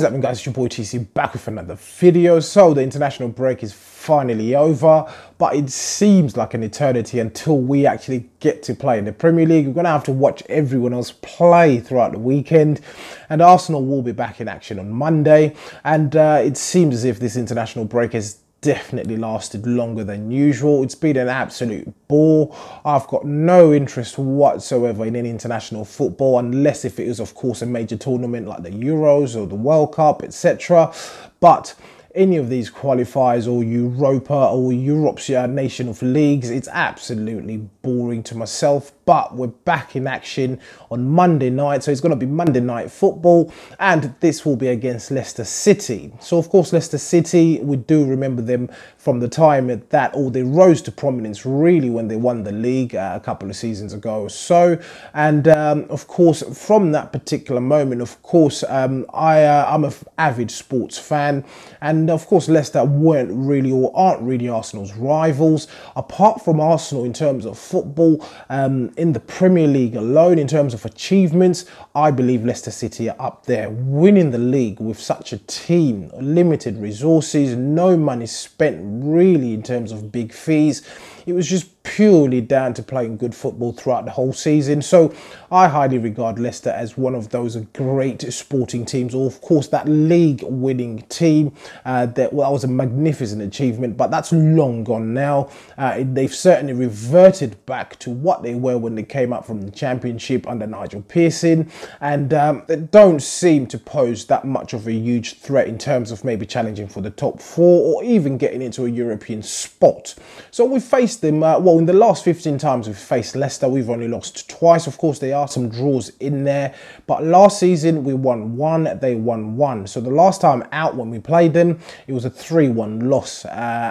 What is happening, guys? It's your boy TC back with another video. So the international break is finally over, but it seems like an eternity until we actually get to play in the Premier League. We're going to have to watch everyone else play throughout the weekend, and Arsenal will be back in action on Monday. And it seems as if this international break has definitely lasted longer than usual. It's been an absolute bore. I've got no interest whatsoever in any international football, unless if it is, of course, a major tournament like the Euros or the World Cup, etc. But any of these qualifiers or Europa or Europe's nation of leagues, it's absolutely boring to myself. But we're back in action on Monday night, so it's going to be Monday night football, and this will be against Leicester City. So of course Leicester City, we do remember them from the time that they rose to prominence really when they won the league a couple of seasons ago or so. And of course from that particular moment, of course I'm an avid sports fan, and of course Leicester weren't really or aren't really Arsenal's rivals. Apart from Arsenal in terms of football, in the Premier League alone, in terms of achievements, I believe Leicester City are up there, winning the league with such a team, limited resources, no money spent really in terms of big fees. It was just purely down to playing good football throughout the whole season. So I highly regard Leicester as one of those great sporting teams, or of course that league winning team. That was a magnificent achievement, but that's long gone now. They've certainly reverted back to what they were when they came up from the Championship under Nigel Pearson, and they don't seem to pose that much of a huge threat in terms of maybe challenging for the top four or even getting into a European spot. So we faced them, well, in the last 15 times we've faced Leicester, we've only lost twice. Of course, there are some draws in there, but last season we won one, they won one. So the last time out when we played them, it was a 3-1 loss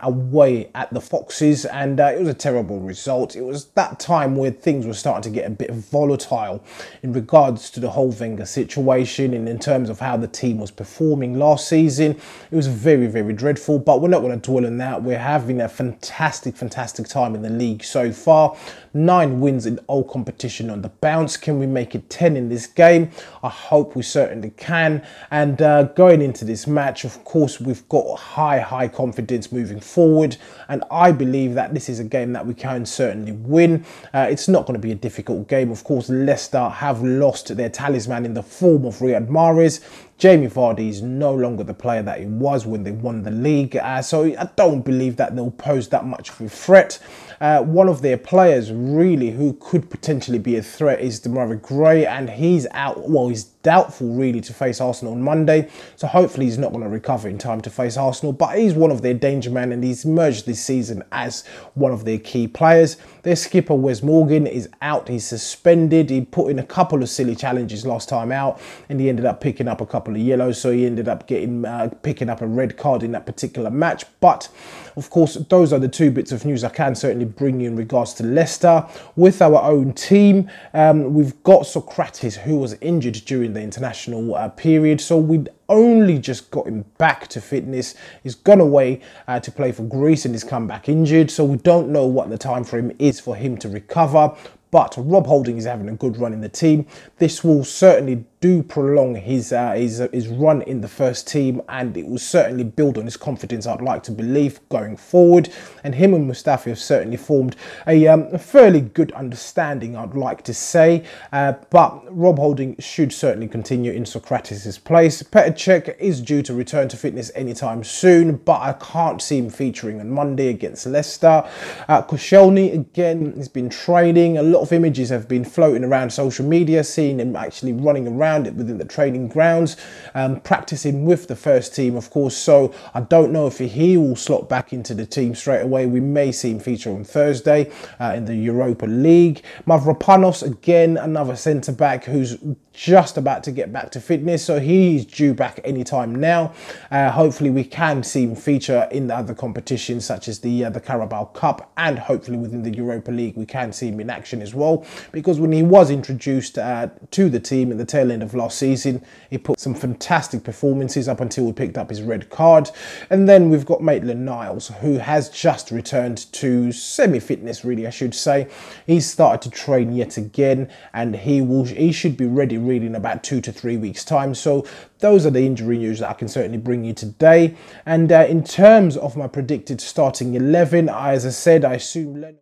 away at the Foxes, and it was a terrible result. It was that time where things were starting to get a bit volatile in regards to the whole Wenger situation, and in terms of how the team was performing last season. It was very, very dreadful, but we're not going to dwell on that. We're having a fantastic time in the league so far. 9 wins in all competition on the bounce. Can we make it 10 in this game? I hope we certainly can. And going into this match, of course, we've got high confidence moving forward, and I believe that this is a game that we can certainly win. It's not going to be a difficult game. Of course, Leicester have lost their talisman in the form of Riyad Mahrez. Jamie Vardy is no longer the player that he was when they won the league, so I don't believe that they'll pose that much of a threat. One of their players really who could potentially be a threat is Demarai Gray, and he's out, well, he's doubtful really to face Arsenal on Monday, so hopefully he's not going to recover in time to face Arsenal, but he's one of their danger men, and he's emerged this season as one of their key players. Their skipper Wes Morgan is out, he's suspended. He put in a couple of silly challenges last time out, and he ended up picking up a couple of yellows, so he ended up picking up a red card in that particular match. But of course, those are the two bits of news I can certainly bring you in regards to Leicester. With our own team, we've got Socrates, who was injured during the international period, so we only just got him back to fitness. He's gone away to play for Greece and he's come back injured, so we don't know what the time frame is for him to recover. But Rob Holding is having a good run in the team. This will certainly do prolong his run in the first team, and it will certainly build on his confidence, I'd like to believe, going forward. And him and Mustafi have certainly formed a fairly good understanding, I'd like to say. But Rob Holding should certainly continue in Socrates' place. Petr Cech is due to return to fitness anytime soon, but I can't see him featuring on Monday against Leicester. Koscielny, again, has been training. A lot of images have been floating around social media, seeing him actually running around it within the training grounds, practicing with the first team, of course. So I don't know if he will slot back into the team straight away. We may see him feature on Thursday in the Europa League. Mavropanos, again, another centre-back who's just about to get back to fitness, so he's due back anytime now. Hopefully we can see him feature in the other competitions such as the Carabao Cup, and hopefully within the Europa League we can see him in action as well, because when he was introduced to the team in the tail end of last season. He put some fantastic performances up until he picked up his red card. And then we've got Maitland-Niles, who has just returned to semi-fitness, really, I should say. He's started to train yet again, and he should be ready really in about 2 to 3 weeks time. So those are the injury news that I can certainly bring you today. And in terms of my predicted starting 11, as I said, I assume Leonard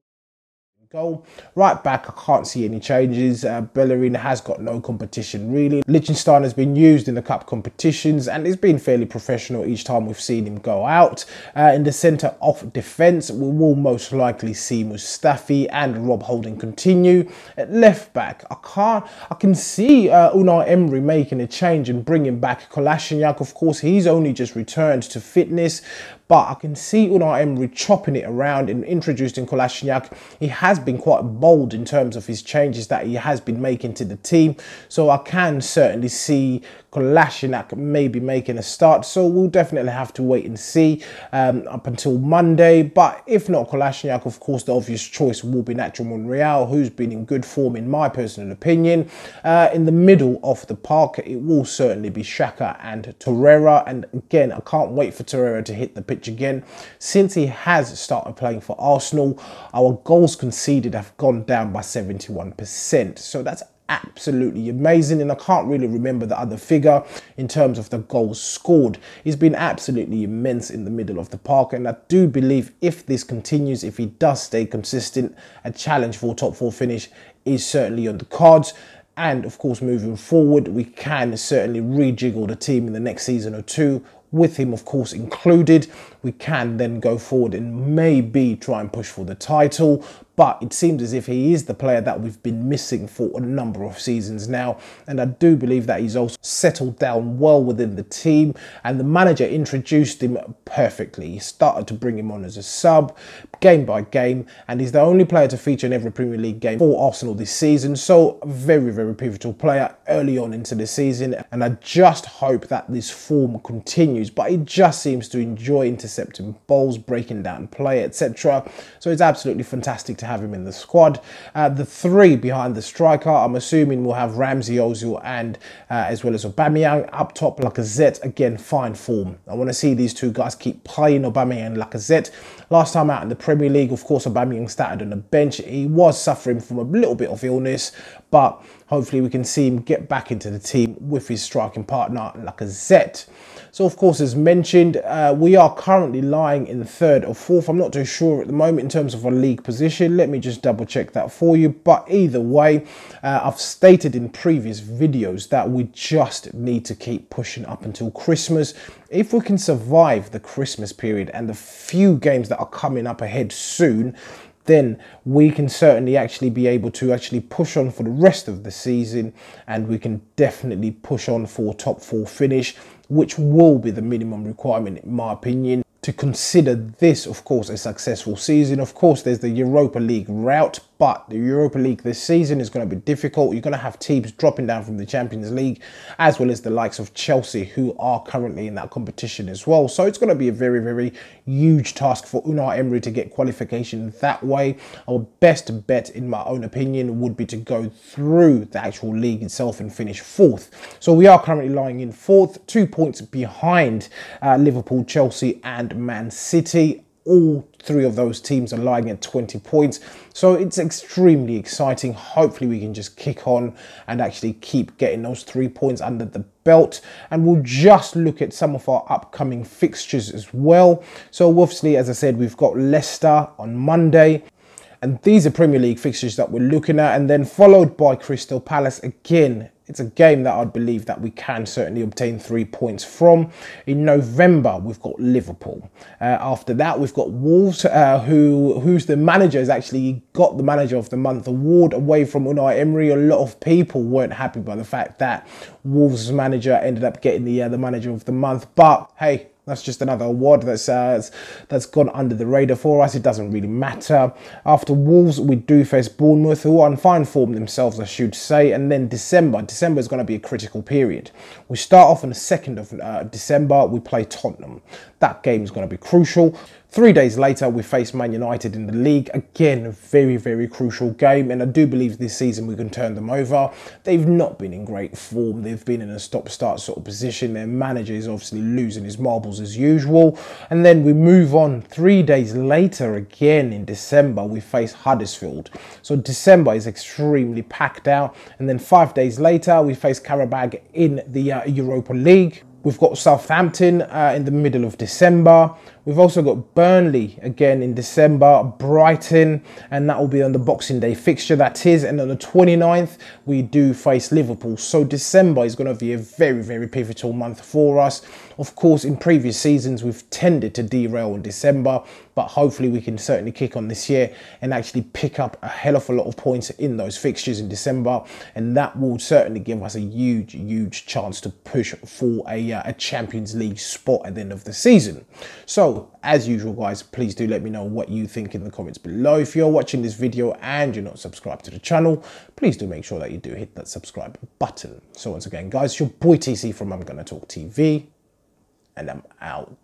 goal. Right back, I can't see any changes. Bellerin has got no competition really. Liechtenstein has been used in the cup competitions and it's been fairly professional each time we've seen him go out. In the centre of defence, we will most likely see Mustafi and Rob Holding continue. At left back, I can see Unai Emery making a change and bringing back Kolasinac. Of course, he's only just returned to fitness, but I can see Unai Emery chopping it around and introducing Kolasinac. He has been quite bold in terms of his changes that he has been making to the team. So I can certainly see Kolasinac maybe making a start. So we'll definitely have to wait and see up until Monday. But if not Kolasinac, of course, the obvious choice will be Nacho Monreal, who's been in good form in my personal opinion. In the middle of the park, it will certainly be Xhaka and Torreira. And again, I can't wait for Torreira to hit the pitch again. Since he has started playing for Arsenal, our goals conceded have gone down by 71%. So that's absolutely amazing, and I can't really remember the other figure in terms of the goals scored. He's been absolutely immense in the middle of the park, and I do believe if this continues, if he does stay consistent, a challenge for a top 4 finish is certainly on the cards. And of course, moving forward, we can certainly rejiggle the team in the next season or two, with him of course included. We can then go forward and maybe try and push for the title, but it seems as if he is the player that we've been missing for a number of seasons now, and I do believe that he's also settled down well within the team, and the manager introduced him perfectly. He started to bring him on as a sub game by game, and he's the only player to feature in every Premier League game for Arsenal this season. So a very, very pivotal player early on into the season, and I just hope that this form continues. But he just seems to enjoy intercepting balls, breaking down play, etc. So it's absolutely fantastic to have him in the squad. The three behind the striker, I'm assuming we'll have Ramsey, Ozil and as well as Aubameyang. Up top, Lacazette, again, fine form. I want to see these two guys keep playing, Aubameyang and Lacazette. Last time out in the Premier League, of course, Aubameyang started on the bench. He was suffering from a little bit of illness, but hopefully we can see him get back into the team with his striking partner, Lacazette. So, of course, as mentioned, we are currently lying in 3rd or 4th. I'm not too sure at the moment in terms of our league position. Let me just double check that for you. But either way, I've stated in previous videos that we just need to keep pushing up until Christmas. If we can survive the Christmas period and the few games that are coming up ahead soon, then we can certainly actually be able to actually push on for the rest of the season, and we can definitely push on for a top 4 finish, which will be the minimum requirement in my opinion to consider this, of course, a successful season. Of course, there's the Europa League route, but the Europa League this season is going to be difficult. You're going to have teams dropping down from the Champions League, as well as the likes of Chelsea, who are currently in that competition as well. So it's going to be a very, very huge task for Unai Emery to get qualification that way. Our best bet, in my own opinion, would be to go through the actual league itself and finish 4th. So we are currently lying in 4th, 2 points behind Liverpool, Chelsea and Man City. All 3 of those teams are lying at 20 points. So it's extremely exciting. Hopefully we can just kick on and actually keep getting those 3 points under the belt. And we'll just look at some of our upcoming fixtures as well. So obviously, as I said, we've got Leicester on Monday. And these are Premier League fixtures that we're looking at. And then followed by Crystal Palace again. It's a game that I'd believe that we can certainly obtain 3 points from. In November, we've got Liverpool. After that, we've got Wolves, who's the manager has actually got the Manager of the Month award away from Unai Emery. A lot of people weren't happy by the fact that Wolves' manager ended up getting the Manager of the Month. But hey, that's just another award that's gone under the radar for us. It doesn't really matter. After Wolves, we do face Bournemouth, who are on fine form themselves, I should say. And then December is going to be a critical period. We start off on the 2nd of December. We play Tottenham. That game is going to be crucial. 3 days later, we face Man United in the league. Again, a very, very crucial game. And I do believe this season we can turn them over. They've not been in great form. They've been in a stop-start sort of position. Their manager is obviously losing his marbles as usual. And then we move on. 3 days later, again in December, we face Huddersfield. So December is extremely packed out. And then 5 days later, we face Karabag in the Europa League. We've got Southampton in the middle of December. We've also got Burnley again in December, Brighton, and that will be on the Boxing Day fixture, that is. And on the 29th, we do face Liverpool. So December is going to be a very, very pivotal month for us. Of course, in previous seasons, we've tended to derail in December, but hopefully we can certainly kick on this year and actually pick up a hell of a lot of points in those fixtures in December. And that will certainly give us a huge, huge chance to push for a Champions League spot at the end of the season. So, as usual, guys, please do let me know what you think in the comments below. If you're watching this video and you're not subscribed to the channel, please do make sure that you do hit that subscribe button. So once again, guys, your boy TC from I'm Gonna Talk TV, and I'm out.